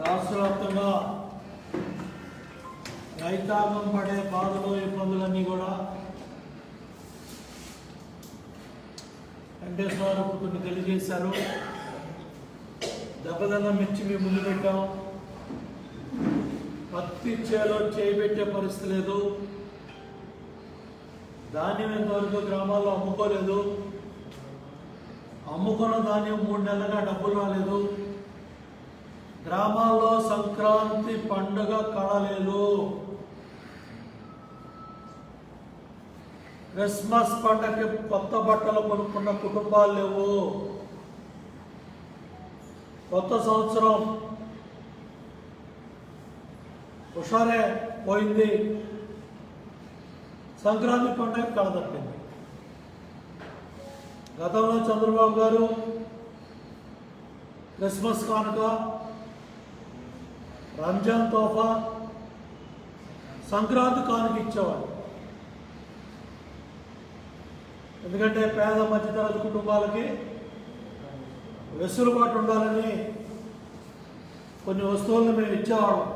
రాష్ట్ర వ్యాప్తంగా రైతాంగం పడే బాధలు ఇబ్బందులన్నీ కూడా వెంకటేశ్వర కొన్ని తెలియజేశారు. దెబ్బదన్న మిర్చి మేము ముందు పెట్టాం. పత్తి చేలో చేయబెట్టే పరిస్థితి లేదు. ధాన్యం ఇంతవరకు గ్రామాల్లో అమ్ముకోలేదు. అమ్ముకున్న ధాన్యం 3 నెలలుగా డబ్బులు రాలేదు. గ్రామాల్లో సంక్రాంతి పండుగ కడలేదు. క్రిస్మస్ పండుగకి కొత్త బట్టలు కొనుక్కున్న కుటుంబాలు లేవు. కొత్త సంవత్సరం హుషారే పోయింది. సంక్రాంతి పండుగ కడదప్పింది. గతంలో చంద్రబాబు గారు క్రిస్మస్ కానుక, రంజాన్ తోఫా, సంక్రాంతి కానుక ఇచ్చేవాడు. ఎందుకంటే పేద మధ్యతరగతి కుటుంబాలకి వెసులుబాటు ఉండాలని కొన్ని వస్తువులను మేము ఇచ్చేవాళ్ళం.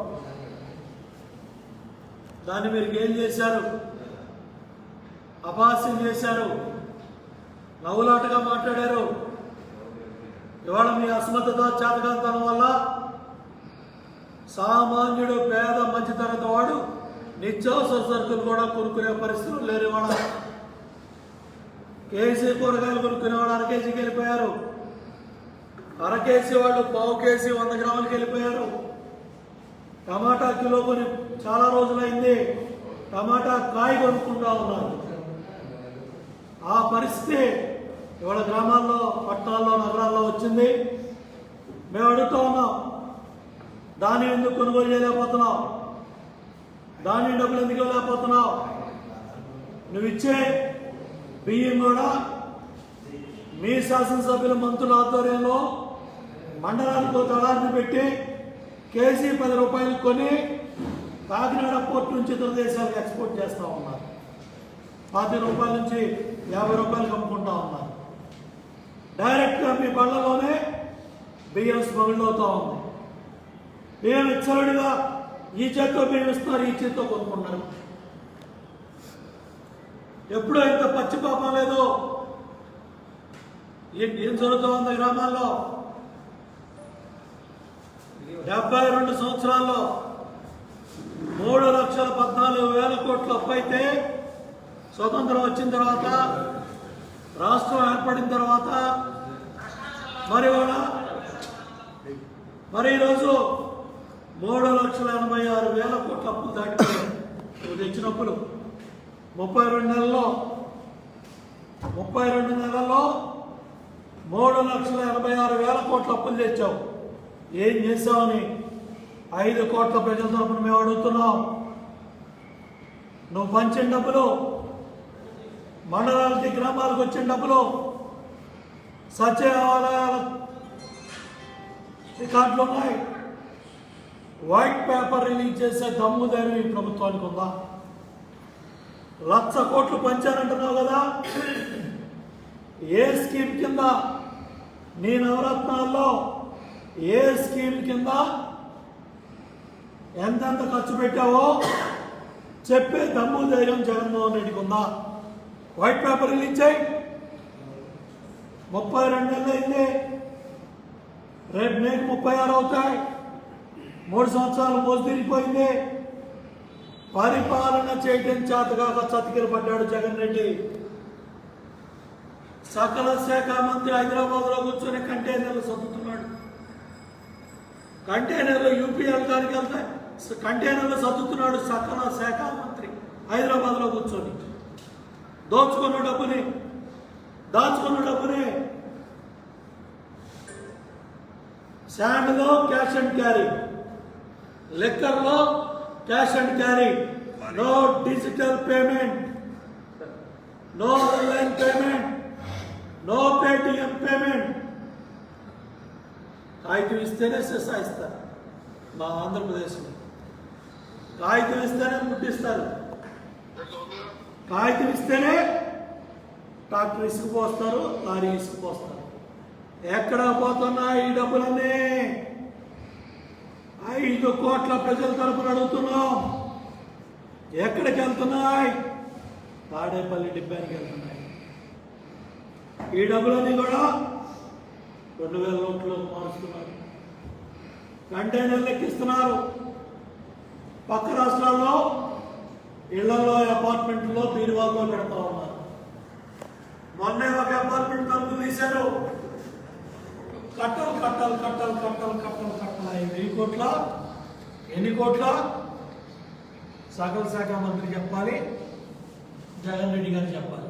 దాన్ని మీరు ఏం చేశారు? అపహాస్యం చేశారు, నవ్వులాటగా మాట్లాడారు. ఇవాళ మీ అసమర్థత, చేతకాంతనం వల్ల సామాన్యుడు, పేద మధ్యతరగతి వాడు నిత్యావసర సరుకులు కూడా కొనుక్కునే పరిస్థితులు లేరు. ఇవాళ కేజీ కూరగాయలు కొనుక్కునేవాడు 1 కేజీకి వెళ్ళిపోయారు. 1/2 కేజీ వాళ్ళు 1/2 కేజీ 100 గ్రాములకి వెళ్ళిపోయారు. టమాటా కిలో కొని చాలా రోజులైంది. టమాటా కాయ కొనుక్కుంటా ఉన్నారు. ఆ పరిస్థితి ఇవాళ గ్రామాల్లో, పట్టణాల్లో, నగరాల్లో వచ్చింది. మేము అడుగుతూ ఉన్నాం, దాన్ని ఎందుకు కొనుగోలు చేయలేకపోతున్నావు? దాని డబ్బులు ఎందుకు ఇవ్వలేకపోతున్నావు? నువ్వు ఇచ్చే బియ్యం కూడా మీ శాసనసభ్యుల మంత్రుల ఆధ్వర్యంలో మండలానికి దళాన్ని పెట్టి కేజీ 10 రూపాయలు కొని కాకినాడ పోర్టు నుంచి ఇతర దేశాలకు ఎక్స్పోర్ట్ చేస్తూ ఉన్నారు. 10 రూపాయల నుంచి 50 రూపాయలకు అమ్ముకుంటా ఉన్నారు. డైరెక్ట్గా మీ బళ్ళలోనే బియ్యం స్మగుల్ అవుతూ ఉంది. బియ్యం ఇచ్చలుడిగా ఈ చేత్తో బియ్యం ఇస్తున్నారు, ఈ చేత్తో కొనుక్కున్నారు. ఎప్పుడో ఇంత పచ్చిపాపం లేదు. ఏం జరుగుతూ ఉంది గ్రామాల్లో? 72 సంవత్సరాల్లో 3,14,000 కోట్ల అప్పు అయితే స్వతంత్రం వచ్చిన తర్వాత, రాష్ట్రం ఏర్పడిన తర్వాత మరి ఈరోజు 3,86,000 కోట్ల అప్పులు దాటిపోయాయి. నువ్వు తెచ్చిన అప్పులు 32 నెలల్లో 3,86,000 కోట్ల అప్పులు తెచ్చావు. ఏం చేసావని 5 కోట్ల ప్రజల తరపున మేము అడుగుతున్నాం. నువ్వు పంచిన డబ్బులు, మండలాలకి, గ్రామాలకు వచ్చిన డబ్బులు, సచివాలయాల రికార్డులు ఉన్నాయి. వైట్ పేపర్ రిలీజ్ చేసే దమ్ము ధైర్యం ఈ ప్రభుత్వానికి ఉందా? 1,00,000 కోట్లు పంచారంటున్నావు కదా. ఏ స్కీమ్ కింద, నీ నవరత్నాల్లో ఏ స్కీమ్ కింద ఎంతెంత ఖర్చు పెట్టావో చెప్పే దమ్ము ధైర్యం జగన్మోహన్ రెడ్డికి ఉందా? వైట్ పేపర్ రిలీజ్ చేయి. 32 నెలలు అయింది. రేపు మేకు 36 అవుతాయి. 3 సంవత్సరాలు మోసు తిరిగిపోయింది. పరిపాలన చేయటం చేతగాక చతికిల పడ్డాడు జగన్ రెడ్డి. సకల శాఖ మంత్రి హైదరాబాద్లో కూర్చొని కంటైనర్లు సర్దుతున్నాడు. కంటైనర్లు యూపీ వెళ్ళడానికి వెళ్తాయి, కంటైనర్లు సర్దుతున్నాడు సకల శాఖ మంత్రి హైదరాబాద్లో కూర్చొని. దాచుకున్న డబ్బుని శాండ్లో క్యాష్ అండ్ క్యారీ, లిక్కర్లో cash and carry, no digital payment, no online payment, no Paytm payment. కాగితం ఇస్తేనే ఇస్తారు మా ఆంధ్రప్రదేశ్లో. కాగితం ఇస్తేనే ముట్టిస్తారు. కాగితం ఇస్తేనే ట్రాక్టర్ ఇసుకుపోస్తారు, లారీ ఇసుకుపోస్తారు. ఎక్కడ పోతున్నా ఈ డబ్బులన్నీ? 5 కోట్ల ప్రజల తరపున అడుగుతున్నాం. ఎక్కడికి వెళ్తున్నాయి? తాడేపల్లి డిబ్బానికి వెళ్తున్నాయి. ఈ డబ్బులన్నీ కూడా 2000 నోట్లు మారుస్తున్నారు. కంటైనర్లు ఎక్కిస్తున్నారు. పక్క రాష్ట్రాల్లో ఇళ్లలో అపార్ట్మెంట్లో బీరువాల్లో పెడతా ఉన్నారు. మొన్నే ఒక అపార్ట్మెంట్ తలుపు తీశారు. కట్టలు కట్టలు కట్టలు కట్టలు కట్టలు కట్టలు 1000 కోట్ల. ఎన్ని కోట్ల? సకల శాఖ మంత్రి చెప్పాలి, జగన్ రెడ్డి గారు చెప్పాలి.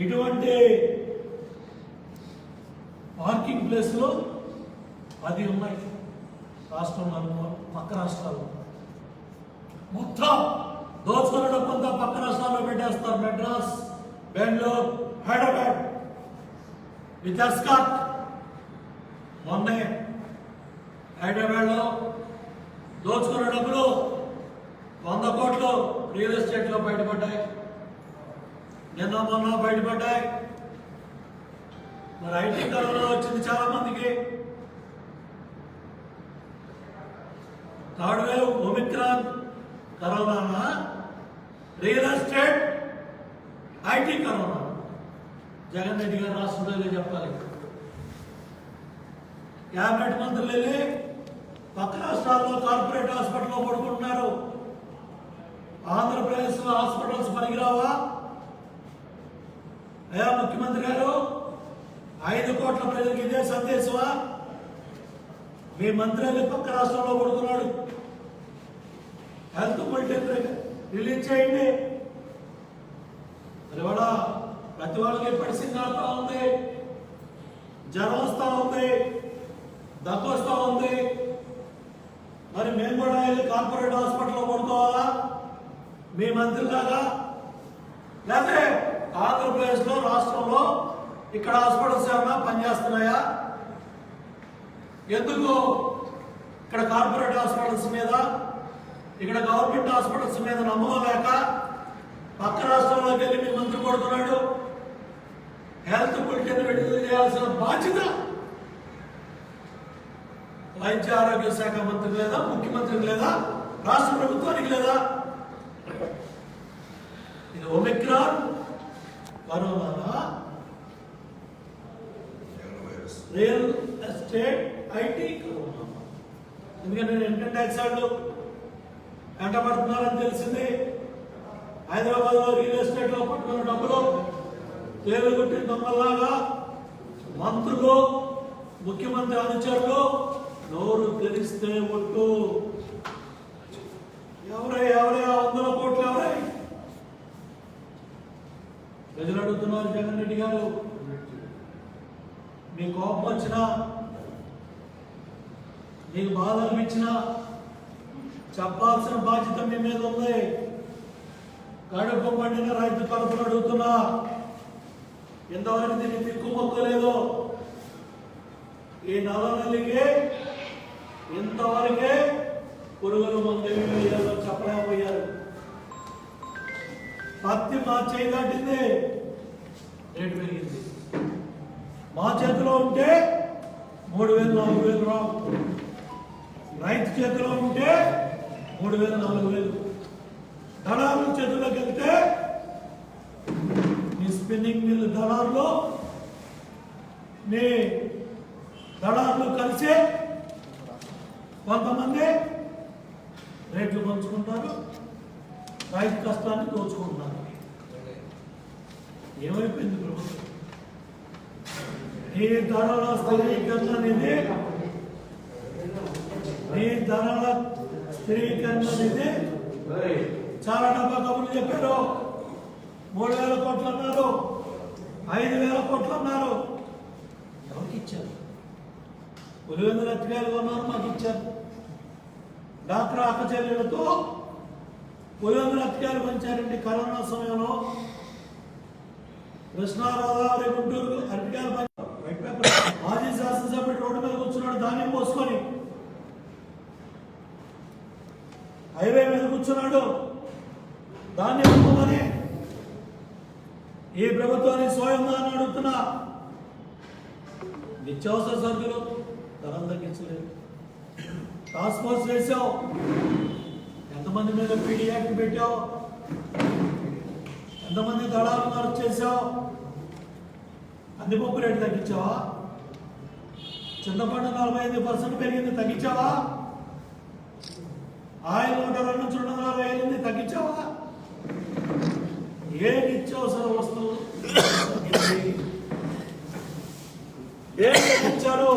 ఇటువంటి పార్కింగ్ ప్లేస్లు 10 ఉన్నాయి రాష్ట్రంలో, పక్క రాష్ట్రాల్లో. మొత్తం దోచుకున్న డబ్బంతా పక్క రాష్ట్రాల్లో పెట్టేస్తారు. Madras, Bengaluru, Hyderabad with escort. మొన్నే హైదరాబాద్లో దోచుకున్న డబ్బులు 100 కోట్లు రియల్ ఎస్టేట్లో బయటపడ్డాయి. నిన్న మొన్న బయటపడ్డాయి. మరి ఐటీ కరోనా వచ్చింది చాలా మందికి. Third wave Omicron corona, real estate, IT corona. Jagan Reddy గారు రాష్ట్రంలో చెప్పాలి. క్యాబినెట్ మంత్రులు వెళ్ళి పక్క రాష్ట్రాల్లో కార్పొరేట్ హాస్పిటల్లో పడుకుంటున్నారు. ఆంధ్రప్రదేశ్లో హాస్పిటల్స్ పనికిరావా? అయ్యా ముఖ్యమంత్రి గారు, 5 కోట్ల ప్రజలకు ఇదే సందేశమా? మీ మంత్రి వెళ్ళి పక్క రాష్ట్రంలో పడుతున్నాడు. హెల్త్ బులెటిన్ రిలీజ్ చేయండి. మరి కూడా ప్రతి వాళ్ళకి మెడిసిన్ ఆడుతూ ఉంది, జ్వరం వస్తూ ఉంది, దగ్గు వస్తూ ఉంది. మరి మేము కూడా వెళ్ళి కార్పొరేట్ హాస్పిటల్లో పడుకోవాలా మీ మంత్రిలాగా? లేకపోతే ఆంధ్రప్రదేశ్లో రాష్ట్రంలో ఇక్కడ హాస్పిటల్స్ ఏమన్నా పనిచేస్తున్నాయా? ఎందుకు ఇక్కడ కార్పొరేట్ హాస్పిటల్స్ మీద, ఇక్కడ గవర్నమెంట్ హాస్పిటల్స్ మీద నమ్మకం లేక పక్క రాష్ట్రంలోకి వెళ్ళి మీ మంత్రి కొడుతున్నాడు? హెల్త్ బులెటిన్ విడుదల చేయాల్సిన బాధ్యత వైద్య ఆరోగ్య శాఖ మంత్రికి లేదా, ముఖ్యమంత్రికి లేదా, రాష్ట్ర ప్రభుత్వానికి లేదా? ఇది Omicron corona, real estate, IT corona. ఎందుకంటే నేను ఇన్కమ్ ట్యాక్స్ వాళ్ళు వెంటబడుతున్నారని తెలిసింది. హైదరాబాద్లో రియల్ ఎస్టేట్లో పట్టుకున్న డబ్బులు తేలుగుట్టి దొంగల్లాగా మంత్రులు, ముఖ్యమంత్రి అనుచరులు నోరు తెరిస్తే ఒట్టు. ఎవరై 100 కోట్లు ఎవరై? ప్రజలు అడుగుతున్నారు. జగన్ రెడ్డి గారు, మీ కోపం వచ్చినా, మీకు బాధ అనిపించినా చెప్పాల్సిన బాధ్యత మీ మీద ఉంది. కడుపు పండిన రైతు తరపున అడుగుతున్నా. ఇంతవరకు దీన్ని దిక్కుమొక్కలేదు. ఈ నెలకి ఇంతవరకే పురుగుల మందు వేయాలో చెప్పలేకపోయారు. పత్తి మా చేయి దాటింది, రేటు పెరిగింది. మా చేతిలో ఉంటే 3000, 4000 రావు. రైతు చేతిలో ఉంటే 3000, 4000. దళారుల చేతిలోకి వెళ్తే మీ స్పిన్నింగ్ మిల్ దళారులు, మీ దళారులు కలిసి కొంతమంది రేట్లు పంచుకుంటారు, రైతు కష్టాన్ని దోచుకుంటున్నారు. ఏమైపోయింది ప్రభుత్వం? ఈ ధరల స్థిరీకరణ నిధి, ఈ ధరల స్థిరీకరణ నిధి చాలా డబ్బా కబుర్లు చెప్పారు. 3000 కోట్లు అన్నారు, 5000 కోట్లు అన్నారు. ఎవరికి ఇచ్చారు? పులివెందుల అతికాయలు కొన్నారు, మాకు ఇచ్చారు. డాక్టర్ అక్కచెల్లెలతో పులివెందుల అతికాయలు పంచారండి కరోనా సమయంలో. కృష్ణా, గోదావరి, గుంటూరు అరటికాయలు పంచారు. మాజీ శాసనసభ్యుడు రోడ్డు మీద కూర్చున్నాడు ధాన్యం పోసుకొని. హైవే మీద కూర్చున్నాడు ధాన్యం ఇవ్వమని. ఈ ప్రభుత్వాన్ని స్వయంగా అని అడుగుతున్నా. నిత్యావసర సరుకులు ధరలు తగ్గించలేదు. టాస్క్ ఫోర్స్ వేసావు, ఎంతమంది మీద పీడీ యాక్ట్ పెట్టావు, ఎంతమంది దళాలను అరెస్ట్ చేసావు, కందిపప్పు రేటు తగ్గించావా, చింతపండు 45% పెరిగింది తగ్గించావా, ఆయిల్ 102 నుంచి 240 తగ్గించావా, ఏ నిత్యావసర వస్తువులు ఏం తగ్గించారు?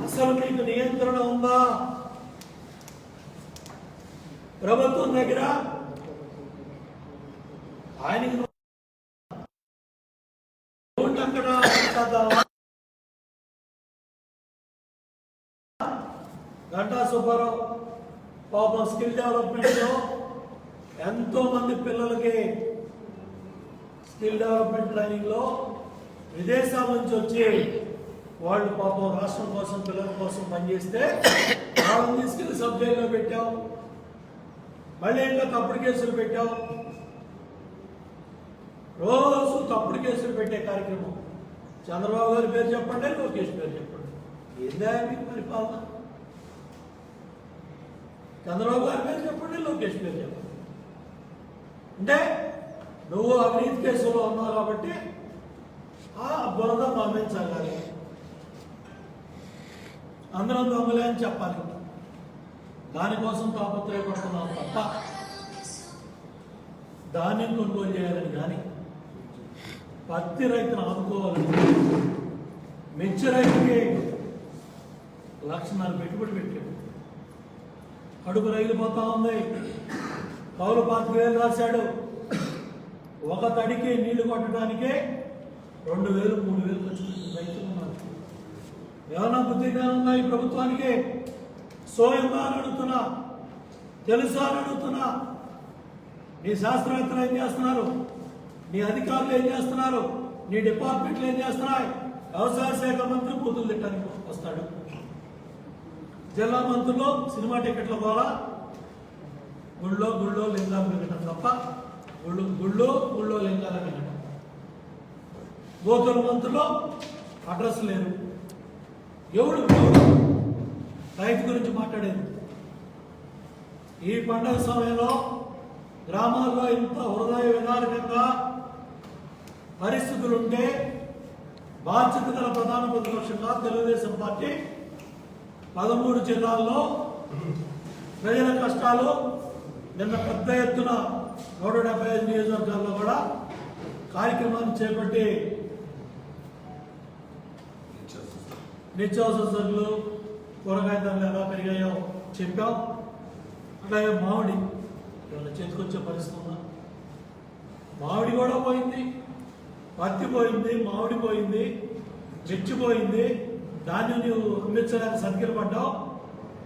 అసలు మీకు నియంత్రణ ఉందా? ప్రభుత్వం దగ్గర ఆయనకి గంటా సుబ్బారావు పాపం స్కిల్ డెవలప్మెంట్ లో ఎంతో మంది పిల్లలకి స్కిల్ డెవలప్మెంట్ ట్రైనింగ్ లో విదేశాల నుంచి వచ్చి వాళ్ళు పాపం రాష్ట్రం కోసం పిల్లల కోసం పనిచేస్తే వాళ్ళని తీసుకెళ్లి సబ్ జైల్లో పెట్టావు, మళ్ళీ ఇంకా తప్పుడు కేసులు పెట్టావు. రోజు తప్పుడు కేసులు పెట్టే కార్యక్రమం. చంద్రబాబు గారి పేరు చెప్పండి, లోకేష్ పేరు చెప్పండి. ఏందా మీకు పరిపాలన? చంద్రబాబు గారి పేరు చెప్పండి, లోకేష్ పేరు చెప్పండి. అంటే నువ్వు అవినీతి కేసులో ఉన్నావు కాబట్టి ఆ బురద పంపించాలి, అందరం దొంగలే అని చెప్పాలి. దానికోసం తాపత్రయపడుతున్నాం తప్ప ధాన్యం కొనుగోలు చేయాలని కానీ, పత్తి రైతును ఆదుకోవాలని, మిర్చి రైతుకి 1,00,000 పెట్టుబడి పెట్టాడు, కడుపు రైలిపోతా ఉంది. కౌలు 25,000 రాశాడు. ఒక తడికి నీళ్లు కొట్టడానికే 2,000, 3,000 ఖర్చు రైతులు ఉన్నారు. ఏమన్నా బుద్ధి జ్ఞానం ఉందా ఈ ప్రభుత్వానికి? సోయంగా అడుగుతున్నా, తెలుసా అని అడుగుతున్నా. నీ శాస్త్రవేత్తలు ఏం చేస్తున్నారు? నీ అధికారులు ఏం చేస్తున్నారు? నీ డిపార్ట్మెంట్లు ఏం చేస్తున్నాయి? వ్యవసాయ శాఖ మంత్రి బూతులు తిట్టడానికి వస్తాడు. జిల్లా మంత్రులు సినిమా టికెట్ల ద్వారా గుళ్ళో లింగాలు వినటం తప్ప గుళ్ళో లింగాల వినటం. గోతుల మంత్రులు అడ్రస్ లేరు. ఎవడు రైతు గురించి మాట్లాడేది? ఈ పండుగ సమయంలో గ్రామాల్లో ఇంత హృదయ విదారకంగా పరిస్థితులుంటే బాధ్యత గల ప్రధాన ప్రతిపక్షంగా తెలుగుదేశం పార్టీ 13 జిల్లాల్లో ప్రజల కష్టాలు నిన్న పెద్ద ఎత్తున 175 నియోజకవర్గాల్లో కూడా కార్యక్రమాన్ని చేపట్టి నిత్యావసర సరుకులు, కూరగాయ ధరలు ఎలా పెరిగాయో చెప్పాం. అలాగే మామిడి ఇవాళ చేతికొచ్చే పరిస్థితి ఉందా? మామిడి కూడా పోయింది, పత్తి పోయింది, మామిడి పోయింది, మిర్చి పోయింది. దాన్ని నువ్వు అమ్మించడానికి సంఖ్యలు పడ్డావు.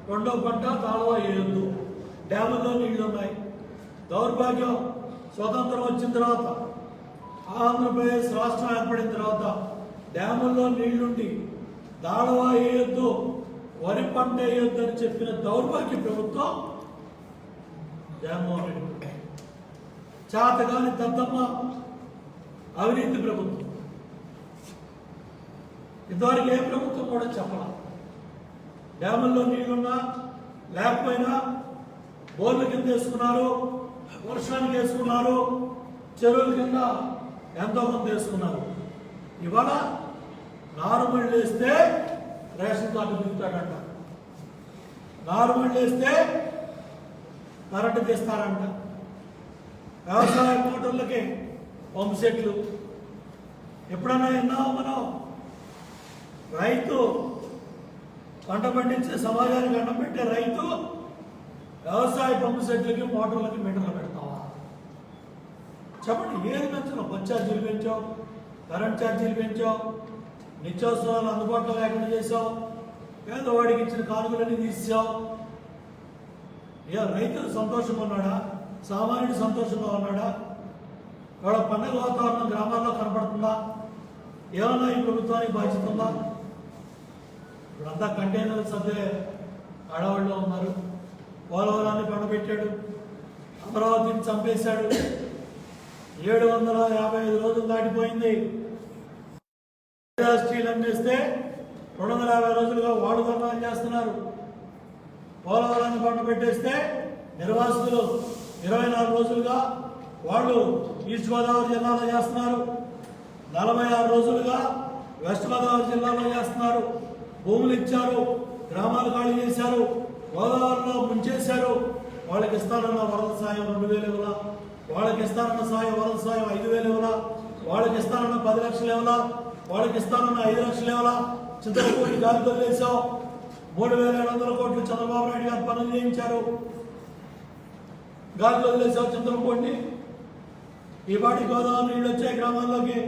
రెండో పంట తాళవా వేయొద్దు, డ్యాముల్లో నీళ్లు ఉన్నాయి. దౌర్భాగ్యం స్వతంత్రం వచ్చిన తర్వాత, ఆంధ్రప్రదేశ్ రాష్ట్రం ఏర్పడిన తర్వాత డ్యాముల్లో నీళ్లుండి దాళవా వేయొద్దు, వరి పంట వేయొద్దు అని చెప్పిన దౌర్భాగ్య ప్రభుత్వం జగన్మోహన్ రెడ్డి. చేతగాని దద్దమ్మ అవినీతి ప్రభుత్వం. ఇంతవరకు ఏ ప్రభుత్వం కూడా చెప్పాల. డ్యాముల్లో నీళ్లున్నా లేకపోయినా బోర్ల కింద వేసుకున్నారు, వర్షానికి వేసుకున్నారు, చెరువుల కింద ఎంతో మంది వేసుకున్నారు. ఇవాళ నారుమళ్ళు వేస్తే రేషన్ కార్డు దిగుతాడంట, నారుమళ్ళు వేస్తే కరెంటు తీస్తారంట, వ్యవసాయ మోటార్లకి పంప్ సెట్లు. ఎప్పుడన్నా విన్నాము మనం? రైతు పంట పండించే సమాజానికి అన్నం పెట్టే రైతు వ్యవసాయ పంపు సెట్లకి మోటార్లకి మీటర్లు పెడతావా? చెప్పండి. ఏది పెంచావు? బస్ ఛార్జీలు పెంచావు, కరెంట్ ఛార్జీలు పెంచావు, నిత్యావసరాలు అందుబాటులో లేకుండా చేసావు, పేదవాడికి ఇచ్చిన కానుకలన్నీ తీసావు. రైతులు సంతోషంగా ఉన్నాడా? సామాన్యుడు సంతోషంగా ఉన్నాడా? వాళ్ళ పండుగ వాతావరణం గ్రామాల్లో కనపడుతుందా? ఏమన్నా ఈ ప్రభుత్వానికి బాధ్యత ఉందా? ఇప్పుడంతా కంటైనర్లు సర్దే ఆడవాళ్ళు ఉన్నారు. పోలవరాన్ని పండబెట్టాడు, అమరావతిని చంపేశాడు. 755 రోజులు దాటిపోయింది. స్టీల్ అమ్మేస్తే 250 రోజులుగా వాడు ధర్నాలు చేస్తున్నారు. పోలవరాన్ని పంట పెట్టేస్తే నిర్వాసితులు 24 రోజులుగా వాళ్ళు ఈస్ట్ గోదావరి జిల్లాలో చేస్తున్నారు. 46 రోజులుగా వెస్ట్ గోదావరి జిల్లాలో చేస్తున్నారు. భూములు ఇచ్చారు, గ్రామాలు ఖాళీ చేశారు, గోదావరిలో ముంచేశారు. వాళ్ళకి ఇస్తారన్న వరద సాయం 2000 ఇవ్వాల, వాళ్ళకి ఇస్తారన్న వరద సాయం 5000 ఇవ్వాల, వాళ్ళకి ఇస్తారన్న 10 లక్షలు ఇవ్వాల, వాళ్ళకి ఇస్తారన్న 5 లక్షలు ఇవ్వాల. చింతలపూడి గాలితో వేసాం. 3700 కోట్లు చంద్రబాబు నాయుడు గారు పనులు చేయించారు. గాలితో వదిలేసావు చింతలపూడిని. ఈ పాటి గోదావరి నీళ్ళు వచ్చాయి గ్రామాల్లోకి.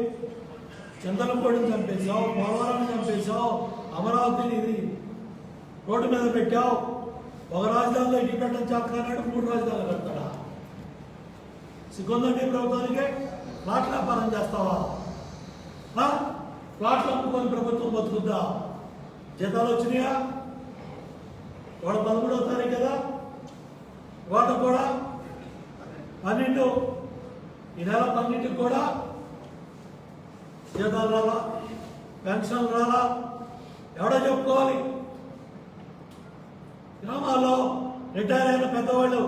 చింతలపూడిని చంపేశావు, పోలవరాన్ని చంపేశావు, అమరావతిని ఇది రోడ్డు మీద పెట్టావు. ఒక రాజధానిలో ఇండిపెండెన్స్ చేస్తాడు, 3 రాజధానులు పెడతాడా? సిగ్గుందండి ప్రభుత్వానికి? ప్లాట్ల వ్యాపారం చేస్తావా? ప్లాట్లు అమ్ముకొని ప్రభుత్వం బతుకుద్దా? జీతాలు వచ్చినాయా? వాడు 13వ తారీఖు కదా, వాడు కూడా 12 ఈ నెల 12కి కూడా జీతాలు రాలా, పెన్షన్లు రాలా. ఎవడో చెప్పుకోవాలి? గ్రామాల్లో రిటైర్ అయిన పెద్దవాళ్ళు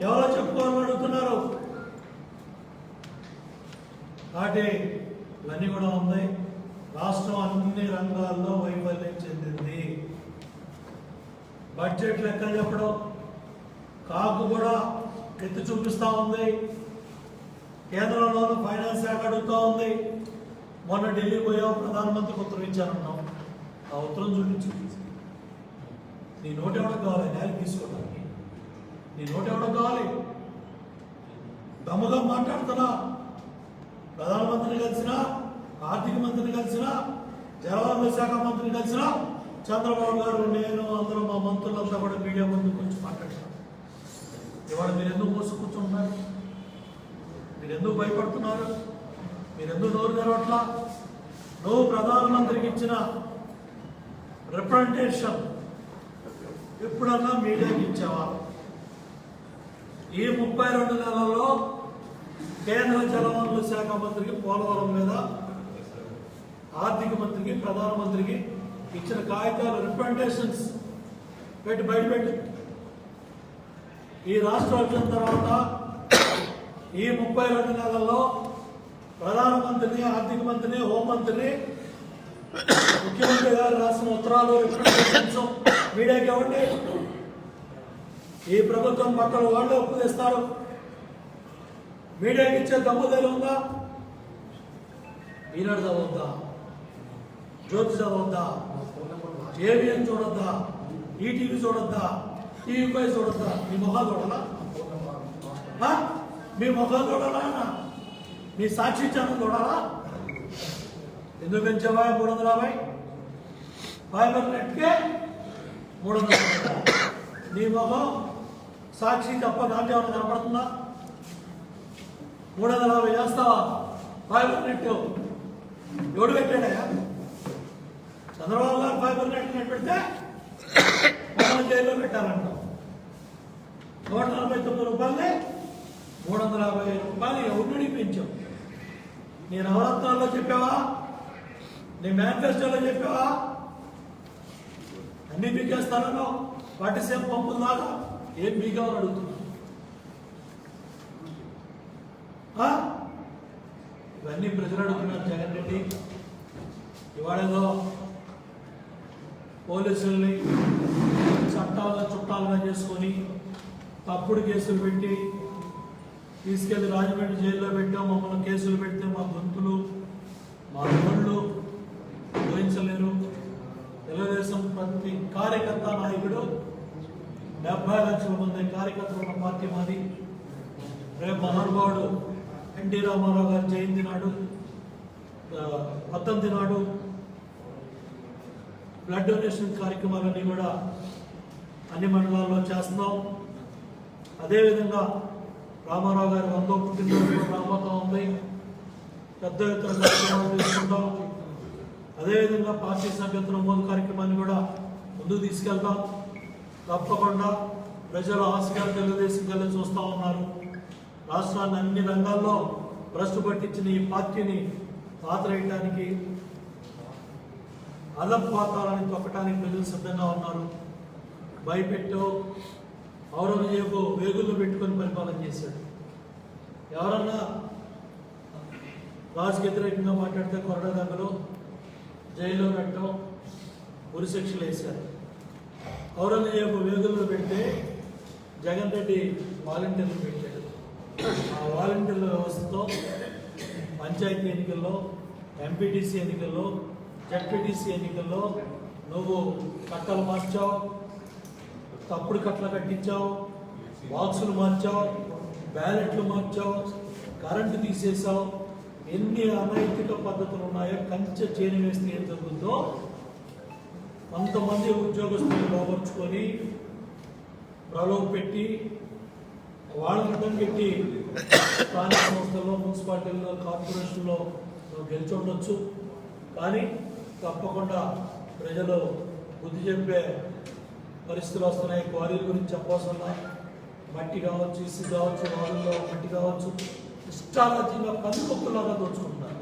ఎవరో చెప్పుకోవాలని అడుగుతున్నారు. కాబట్టి ఇవన్నీ కూడా ఉన్నాయి. రాష్ట్రం అన్ని రంగాల్లో వైఫల్యం చెందింది. బడ్జెట్ లెక్కలు చెప్పడం, కాకు కూడా ఎత్తి చూపిస్తూ ఉంది. కేంద్రంలోనూ ఫైనాన్స్ శాఖ అడుగుతూ ఉంది. మొన్న ఢిల్లీ పోయావు, ప్రధానమంత్రికి ఉత్తరం ఇచ్చారన్నాం. ఆ ఉత్తరం చూపించు. నీ నోటు ఎవరికి కావాలి? న్యాయం తీసుకోవడానికి నీ నోటు ఎవరికి కావాలి? దమ్ముగా మాట్లాడుతున్నా. ప్రధానమంత్రిని కలిసినా, ఆర్థిక మంత్రిని కలిసినా, జలవనరుల శాఖ మంత్రిని కలిసినా చంద్రబాబు గారు, నేను, అందరూ మా మంత్రులంతా కూడా మీడియా ముందుకు వచ్చి మాట్లాడుతున్నాం. ఇవాళ మీరు ఎందుకు మోసు కూర్చుంటున్నారు? మీరు ఎందుకు భయపడుతున్నారు? మీరు ఎందుకు నోరు తెరవట్లా? నువ్వు ప్రధానమంత్రికి ఇచ్చిన రిప్రజెంటేషన్ ఎప్పుడన్నా మీడియాకి ఇచ్చావా? ఈ 32 నెలల్లో కేంద్ర జలవనరుల శాఖ మంత్రికి, పోలవరం మీద ఆర్థిక మంత్రికి, ప్రధానమంత్రికి ఇచ్చిన కాగితాలు, రిప్రజెంటేషన్స్ పెట్టి బయటపెట్టి. ఈ రాష్ట్రం వచ్చిన తర్వాత ఈ 32 నెలల్లో ప్రధానమంత్రిని, ఆర్థిక మంత్రిని, హోంమంత్రిని, ముఖ్యమంత్రి గారు రాసిన ఉత్తరాలు, రిప్రజెంటేషన్స్ మీడియాకి ఇవ్వండి. ఈ ప్రభుత్వం పక్కన వాళ్ళే ఒప్పు తెస్తారు. మీడియాకి ఇచ్చే దమ్ముదైన ఉందా? ఈనాడు చదవద్దా? జ్యోతి చదవద్దా? ఏవిఎన్ చూడొద్దా? ఈటీవీ చూడొద్దా? టీవీపై చూడొద్దా? మీ మొహాలు చూడాలా? మీ మొహాలు చూడాలా? మీ సాక్షి ఛానల్ చూడాలా? ఎందుకు పెంచావా 350? ఫైబర్ నెట్కే 350. నీ మొహం సాక్షి తప్ప దాంట్లో ఏమైనా కనపడుతుందా? 350 చేస్తావా? ఫైబర్ నెట్ ఎవడు పెట్టాడా? చంద్రబాబు గారు ఫైబర్ నెట్ పెడితే మమ్మల్ని జైల్లో పెట్టాలంట. 149 రూపాయలని 350 రూపాయలు ఎవరిని పెంచాం? నీ నవరత్నాల్లో చెప్పావా? నీ మేనిఫెస్టోలో చెప్పావా? అన్ని బీకేస్తానో పట్టిసీమ పంపులాగా ఏం బీకావని అడుగుతున్నా. ఇవన్నీ ప్రజలు అడుగుతున్నారు. జగన్ రెడ్డి ఇవాళలో పోలీసుల్ని చుట్టాలుగా చేసుకొని తప్పుడు కేసులు పెట్టి తీసుకెళ్లి రాజమండ్రి జైల్లో పెట్టాం. మమ్మల్ని కేసులు పెడితే మా గొంతులు, మా నోళ్ళు ఊహించలేరు. తెలుగుదేశం ప్రతి కార్యకర్త, నాయకుడు, 70 లక్షల మంది కార్యకర్తలు ఉన్న పార్టీ మాది. రేపు మహానుభావుడు ఎన్టీ రామారావు గారి జయంతి నాడు, 19 నాడు బ్లడ్ డొనేషన్ కార్యక్రమాలన్నీ కూడా అన్ని మండలాల్లో చేస్తున్నాం. అదేవిధంగా రామారావు గారి 100వ పుట్టినరోజు రాబోతా ఉంది. పెద్ద ఎత్తున కార్యక్రమాలు తీసుకుంటాం. అదేవిధంగా పార్టీ సభ్యత్వ నమోదు కార్యక్రమాన్ని కూడా ముందుకు తీసుకెళ్తాం. తప్పకుండా ప్రజలు ఆశగా తెలుగుదేశం కలిసి చూస్తూ ఉన్నారు. రాష్ట్రాన్ని అన్ని రంగాల్లో భ్రష్టు పట్టించిన ఈ పార్టీని పాతరేయడానికి అధపాతాలని తొక్కటానికి ప్రజలు సిద్ధంగా ఉన్నారు. భయపెట్టో ఔరంగజేబు వేగుల్లో పెట్టుకొని పరిపాలన చేశాడు. ఎవరన్నా రాజుకి వ్యతిరేకంగా మాట్లాడితే కొరడా దెబ్బలు, జైల్లో పెట్టడం, ఉరి శిక్షలు వేశారు. ఔరంగజేబు వేగుల్లో పెడితే జగన్ రెడ్డి వాలంటీర్లు పెట్టాడు. ఆ వాలంటీర్ల వ్యవస్థతో పంచాయతీ ఎన్నికల్లో, ఎంపీటీసీ ఎన్నికల్లో, జడ్పీటీసీ ఎన్నికల్లో నువ్వు కట్టలు మార్చావు, తప్పుడు కట్టలు కట్టించావు, బాక్సులు మార్చావు, బ్యాలెట్లు మార్చావు, కరెంటు తీసేసావు. ఎన్ని అనైతిక పద్ధతులు ఉన్నాయో కంచె చేరి వేస్తే ఏం జరుగుతుందో కొంతమంది ఉద్యోగస్తులు లోపరుచుకొని ప్రలోభ పెట్టి వాళ్ళని అడ్డం పెట్టి స్థానిక సంస్థల్లో, మున్సిపాలిటీల్లో, కార్పొరేషన్లో నువ్వు గెలిచి ఉండొచ్చు. కానీ తప్పకుండా ప్రజలు బుద్ధి చెప్పే పరిస్థితులు వస్తున్నాయి. క్వారీల గురించి చెప్పవలసిన మట్టి కావచ్చు, ఇసుక కావచ్చు, వాగుల్లో మట్టి కావచ్చు, ఇష్టారాజ్యంగా పందికొక్కులాగా దోచుకుంటున్నారు.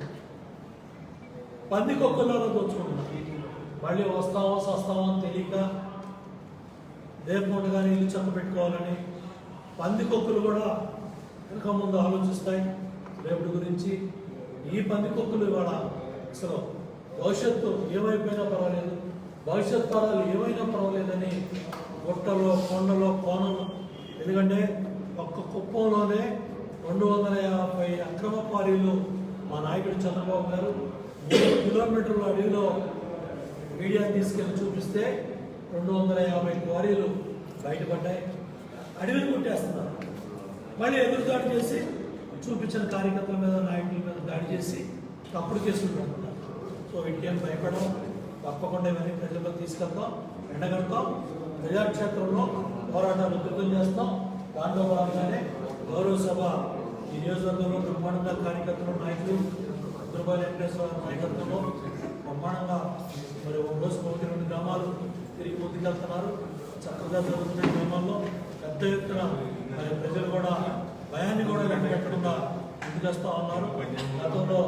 మళ్ళీ వస్తామో సస్తామో అని తెలియక లేకుండానే ఇల్లు చక్క పెట్టుకోవాలని పందికొక్కులు కూడా వెనక ముందు ఆలోచిస్తాయి రేపటి గురించి. ఈ పందికొక్కులు ఇవాళ అసలు భవిష్యత్తు ఏమైపోయినా పర్వాలేదు, భవిష్యత్ తరాలు ఏమైనా పర్వాలేదని గుట్టలో, కొండలో, కోనలు, ఎందుకంటే ఒక్క కుప్పంలోనే 250 అక్రమ క్వారీలు మా నాయకుడు చంద్రబాబు గారు 3 కిలోమీటర్ల అడవిలో మీడియాని తీసుకెళ్ళి చూపిస్తే 250 క్వారీలు బయటపడ్డాయి. అడవిని కొట్టేస్తున్నారు. మళ్ళీ ఎదురుదాడి చేసి చూపించిన కార్యకర్తల మీద, నాయకుల మీద దాడి చేసి తప్పుడు కేసులు పెడుతున్నారు. సో వీటికేం భయపడడం, తప్పకుండా ఇవన్నీ ప్రజల్లో తీసుకెళ్తాం, ఎండగడతాం, ప్రజాక్షేత్రంలో పోరాటాలు ఉధృతం చేస్తాం. దాంట్లో భాగంగానే గౌరవ సభ ఈ నియోజకవర్గంలో బ్రహ్మాండంగా కార్యకర్తలు, నాయకులు, దుర్బాయి వెంకటేశ్వర నాయకత్వంలో బ్రహ్మాండంగా మరి ఒక రోజు 1-2 గ్రామాలు తిరిగి ముందుకెళ్తున్నారు. చక్కగా జరుగుతున్న గ్రామాల్లో పెద్ద ఎత్తున మరి ప్రజలు కూడా భయాన్ని కూడా వెంటబెట్టకుండా ముందుకొస్తూ ఉన్నారు. గతంలో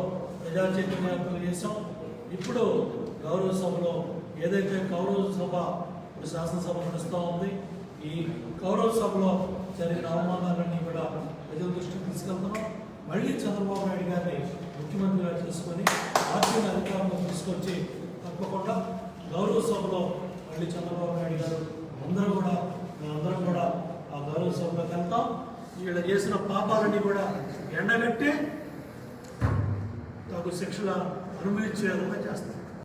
ప్రజా చైతన్యాలు చేసాం. ఇప్పుడు గౌరవ సభలో ఏదైతే గౌరవ సభ ఇప్పుడు శాసనసభ నడుస్తూ ఉంది, ఈ గౌరవ సభలో జరిగిన అవమానాలన్నీ కూడా ప్రజల దృష్టికి తీసుకెళ్తున్నాం. మళ్ళీ చంద్రబాబు నాయుడు గారిని ముఖ్యమంత్రిగా చేసుకొని పార్టీని అధికారంలో తీసుకొచ్చి తప్పకుండా గౌరవ సభలో మళ్ళీ చంద్రబాబు నాయుడు గారు అందరం కూడా ఆ గౌరవ సభలోకి వెళ్తాం. వీళ్ళు చేసిన పాపాలన్నీ కూడా ఎండగట్టి తగు శిక్షణ అనుభవించే విధంగా చేస్తాం.